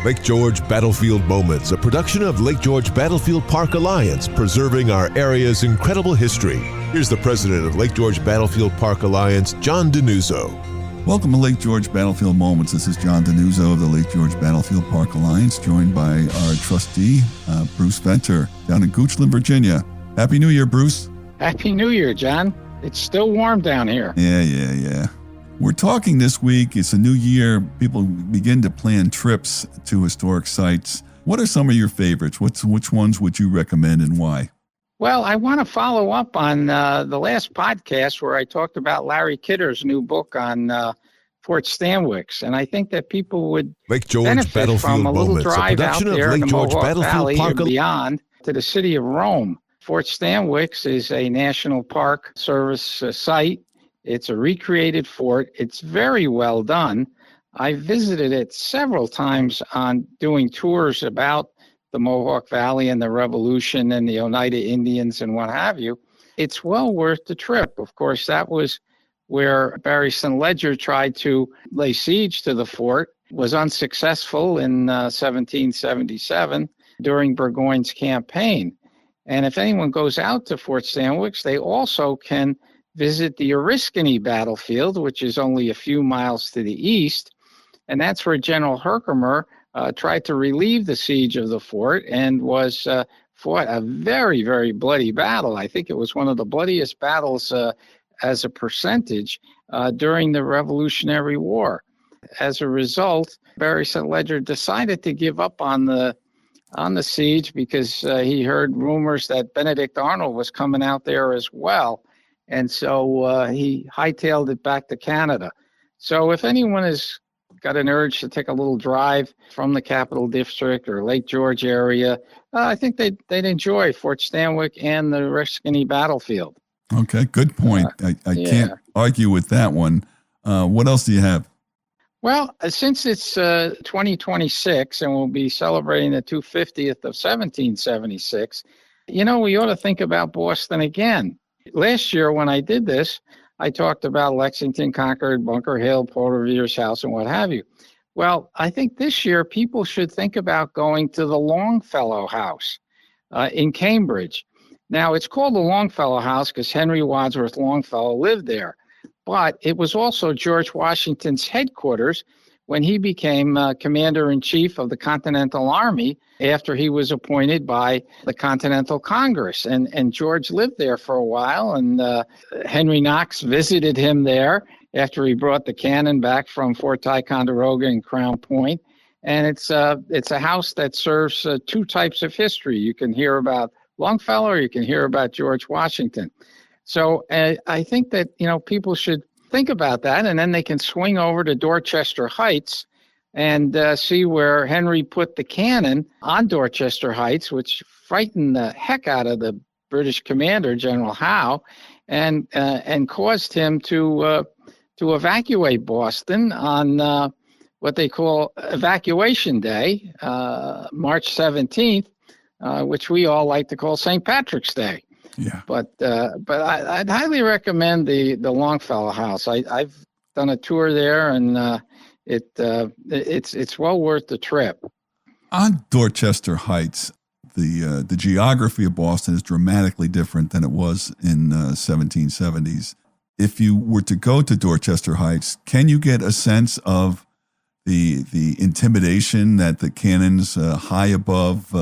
Lake George Battlefield Moments, a production of Lake George Battlefield Park Alliance, preserving our area's incredible history. Here's the president of Lake George Battlefield Park Alliance, John Denuzzo. Welcome to Lake George Battlefield Moments. This is John Denuzzo of the Lake George Battlefield Park Alliance, joined by our trustee, Bruce Venter, down in Goochland, Virginia. Happy New Year, Bruce. Happy New Year, John. It's still warm down here. Yeah. We're talking this week. It's a new year. People begin to plan trips to historic sites. What are some of your favorites? Which ones would you recommend and why? Well, I want to follow up on the last podcast where I talked about Larry Kidder's new book on Fort Stanwix, and I think that people would Lake George benefit Battlefield from a little Moments, drive out there in the Mohawk Valley and Park beyond to the city of Rome. Fort Stanwix is a National Park Service site. It's a recreated fort. It's very well done. I visited it several times on doing tours about the Mohawk Valley and the Revolution and the Oneida Indians and what have you. It's well worth the trip. Of course, that was where Barry St. Ledger tried to lay siege to the fort, was unsuccessful in 1777 during Burgoyne's campaign. And if anyone goes out to Fort Stanwix, they also can visit the Oriskany battlefield, which is only a few miles to the east. And that's where General Herkimer tried to relieve the siege of the fort and was fought a very, very bloody battle. I think it was one of the bloodiest battles as a percentage during the Revolutionary War. As a result, Barry St. Ledger decided to give up on the siege because he heard rumors that Benedict Arnold was coming out there as well. And so he hightailed it back to Canada. So if anyone has got an urge to take a little drive from the Capital District or Lake George area, I think they'd enjoy Fort Stanwix and the Oriskany battlefield. Okay, good point. I can't argue with that one. What else do you have? Well, since it's 2026 and we'll be celebrating the 250th of 1776, we ought to think about Boston again. Last year when I did this, I talked about Lexington, Concord, Bunker Hill, Paul Revere's house, and what have you. Well, I think this year people should think about going to the Longfellow House in Cambridge. Now, it's called the Longfellow House because Henry Wadsworth Longfellow lived there, but it was also George Washington's headquarters when he became commander-in-chief of the Continental Army after he was appointed by the Continental Congress. And George lived there for a while, and Henry Knox visited him there after he brought the cannon back from Fort Ticonderoga and Crown Point. And it's a house that serves two types of history. You can hear about Longfellow or you can hear about George Washington. So I think that, people should think about that, and then they can swing over to Dorchester Heights and see where Henry put the cannon on Dorchester Heights, which frightened the heck out of the British commander, General Howe, and caused him to evacuate Boston on what they call Evacuation Day, March 17th, which we all like to call St. Patrick's Day. Yeah. But I'd highly recommend the Longfellow House. I've done a tour there, and it's well worth the trip. On Dorchester Heights, the geography of Boston is dramatically different than it was in 1770s. If you were to go to Dorchester Heights, can you get a sense of the intimidation that the cannons high above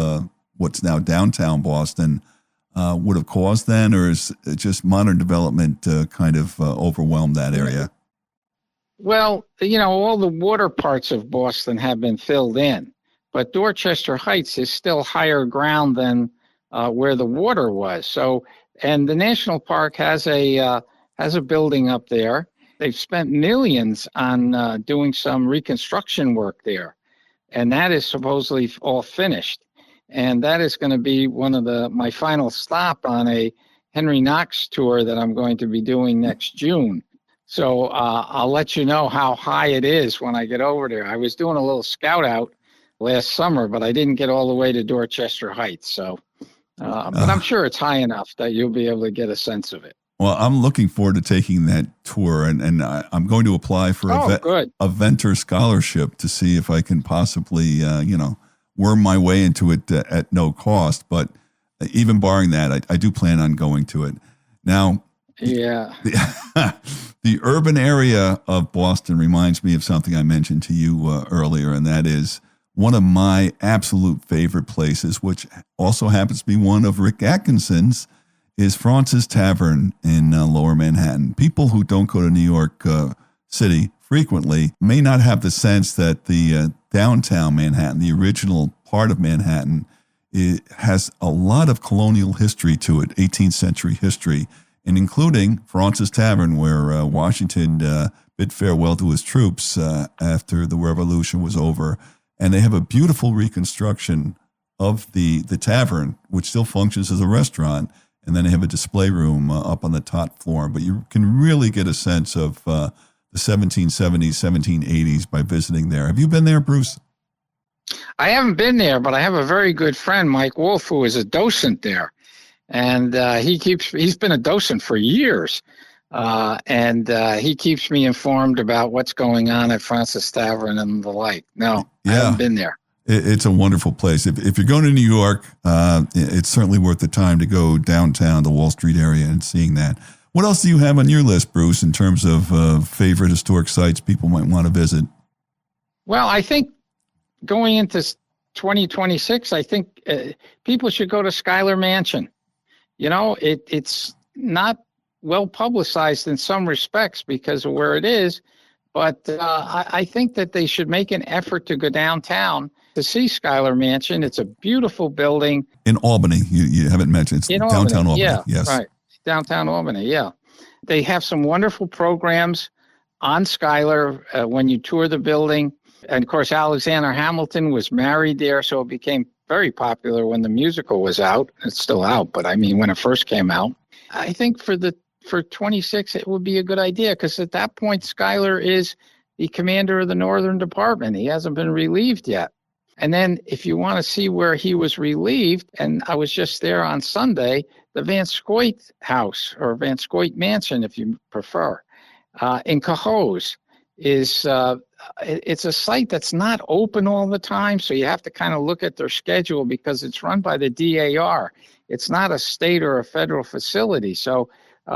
what's now downtown Boston would have caused then, or is it just modern development kind of overwhelmed that area? Well, all the water parts of Boston have been filled in, but Dorchester Heights is still higher ground than where the water was. So, and the national park has a building up there. They've spent millions on doing some reconstruction work there, and that is supposedly all finished. And that is going to be one of my final stop on a Henry Knox tour that I'm going to be doing next June. So I'll let you know how high it is when I get over there. I was doing a little scout out last summer, but I didn't get all the way to Dorchester Heights. So, but I'm sure it's high enough that you'll be able to get a sense of it. Well, I'm looking forward to taking that tour, and I'm going to apply for a Venter scholarship to see if I can possibly, worm my way into it at no cost. But even barring that, I do plan on going to it. Now, yeah, the urban area of Boston reminds me of something I mentioned to you earlier, and that is one of my absolute favorite places, which also happens to be one of Rick Atkinson's, is Fraunces Tavern in Lower Manhattan. People who don't go to New York City frequently may not have the sense that the downtown Manhattan, the original part of Manhattan, it has a lot of colonial history to it, 18th century history, and including Fraunces Tavern, where Washington bid farewell to his troops after the Revolution was over. And they have a beautiful reconstruction of the tavern, which still functions as a restaurant. And then they have a display room up on the top floor. But you can really get a sense of the 1770s, 1780s by visiting there. Have you been there, Bruce? I haven't been there, but I have a very good friend, Mike Wolf, who is a docent there. And he's been a docent for years. And he keeps me informed about what's going on at Fraunces Tavern and the like. No, I haven't been there. It's a wonderful place. If you're going to New York, it's certainly worth the time to go downtown, the Wall Street area, and seeing that. What else do you have on your list, Bruce, in terms of favorite historic sites people might want to visit? Well, I think going into 2026, I think people should go to Schuyler Mansion. It's not well publicized in some respects because of where it is, but I think that they should make an effort to go downtown to see Schuyler Mansion. It's a beautiful building. In Albany, you haven't mentioned. It's downtown Albany. Yeah, yes. Right. Downtown Albany, yeah. They have some wonderful programs on Schuyler when you tour the building. And, of course, Alexander Hamilton was married there, so it became very popular when the musical was out. It's still out, but I mean when it first came out. I think for 26, it would be a good idea because at that point, Schuyler is the commander of the Northern Department. He hasn't been relieved yet. And then if you want to see where he was relieved, and I was just there on Sunday, the Van Scoit House or Van Scoit Mansion, if you prefer, in Cohoes is it's a site that's not open all the time. So you have to kind of look at their schedule because it's run by the DAR. It's not a state or a federal facility. So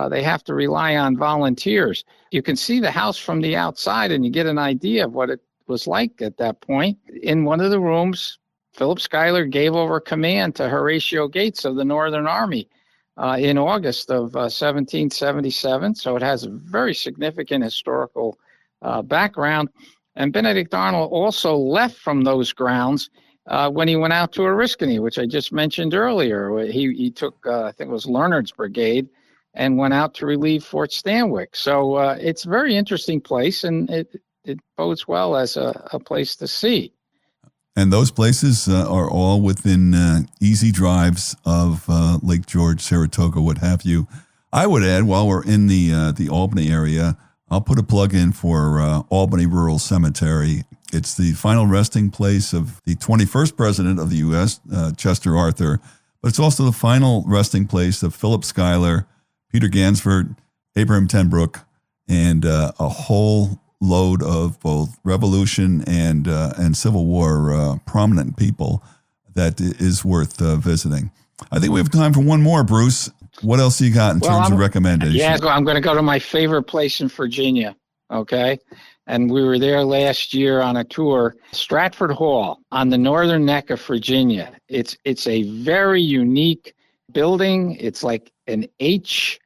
they have to rely on volunteers. You can see the house from the outside and you get an idea of what it was like at that point. In one of the rooms, Philip Schuyler gave over command to Horatio Gates of the Northern Army in August of 1777. So it has a very significant historical background. And Benedict Arnold also left from those grounds when he went out to Oriskany, which I just mentioned earlier. He took, I think it was Leonard's brigade, and went out to relieve Fort Stanwix. So it's a very interesting place, and it bodes well as a place to see. And those places are all within easy drives of Lake George, Saratoga, what have you. I would add, while we're in the Albany area, I'll put a plug in for Albany Rural Cemetery. It's the final resting place of the 21st president of the U.S., Chester Arthur, but it's also the final resting place of Philip Schuyler, Peter Gansford, Abraham Tenbrook, and a whole load of both Revolution and Civil War prominent people that is worth visiting. I think we have time for one more, Bruce. What else you got in terms of recommendations? Yeah, I'm going to go to my favorite place in Virginia, okay? And we were there last year on a tour, Stratford Hall on the northern neck of Virginia. It's a very unique building. It's like an H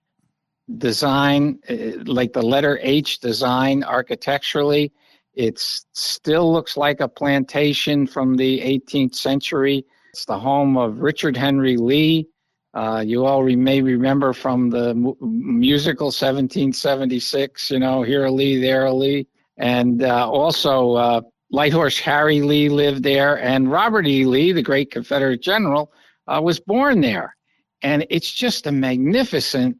design, like the letter H design architecturally. It still looks like a plantation from the 18th century. It's the home of Richard Henry Lee. You all may remember from the musical 1776, here a Lee, there a Lee. And also Light Horse Harry Lee lived there. And Robert E. Lee, the great Confederate general, was born there. And it's just a magnificent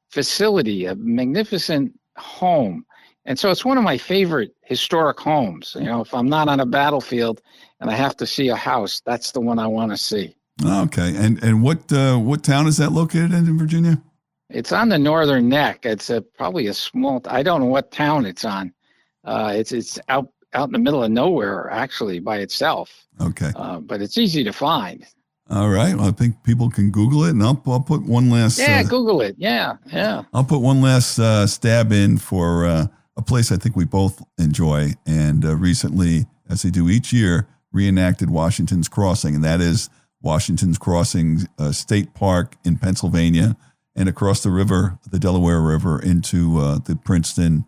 facility, a magnificent home. And so it's one of my favorite historic homes. If I'm not on a battlefield and I have to see a house, that's the one I want to see. Okay. And what town is that located in Virginia? It's on the northern neck. It's probably a small. I don't know what town it's on. It's out in the middle of nowhere, actually, by itself. Okay. But it's easy to find. All right. Well, I think people can Google it, and I'll put one last. Google it. Yeah. I'll put one last stab in for a place I think we both enjoy, and recently, as they do each year, reenacted Washington's Crossing, and that is Washington's Crossing State Park in Pennsylvania, and across the river, the Delaware River, into the Princeton,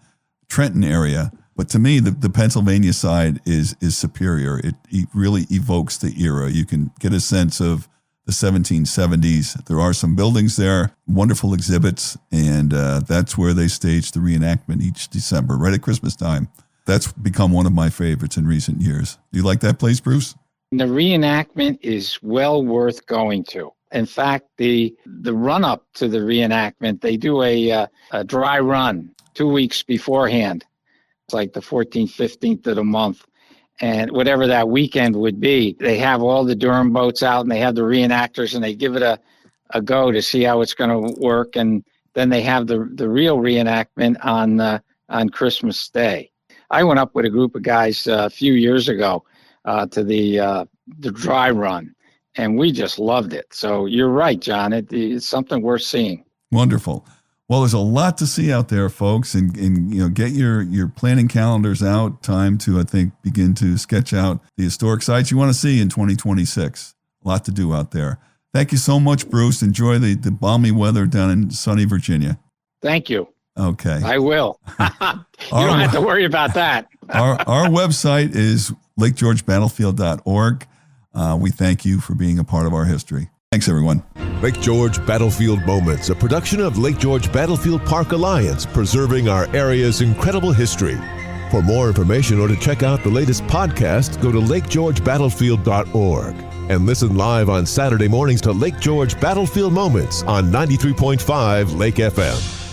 Trenton area. But to me, the Pennsylvania side is superior. It really evokes the era. You can get a sense of the 1770s. There are some buildings there, wonderful exhibits, and that's where they stage the reenactment each December, right at Christmas time. That's become one of my favorites in recent years. Do you like that place, Bruce? The reenactment is well worth going to. In fact, the run-up to the reenactment, they do a dry run 2 weeks beforehand. It's like the 14th, 15th of the month. And whatever that weekend would be, they have all the Durham boats out and they have the reenactors and they give it a go to see how it's going to work. And then they have the real reenactment on Christmas Day. I went up with a group of guys a few years ago to the dry run, and we just loved it. So you're right, John. It's something worth seeing. Wonderful. Well, there's a lot to see out there, folks, and get your planning calendars out. Time to, I think, begin to sketch out the historic sites you want to see in 2026. A lot to do out there. Thank you so much, Bruce. Enjoy the balmy weather down in sunny Virginia. Thank you. Okay. I will. You don't have to worry about that. Our website is lakegeorgebattlefield.org. We thank you for being a part of our history. Thanks, everyone. Lake George Battlefield Moments, a production of Lake George Battlefield Park Alliance, preserving our area's incredible history. For more information or to check out the latest podcast, go to lakegeorgebattlefield.org and listen live on Saturday mornings to Lake George Battlefield Moments on 93.5 Lake FM.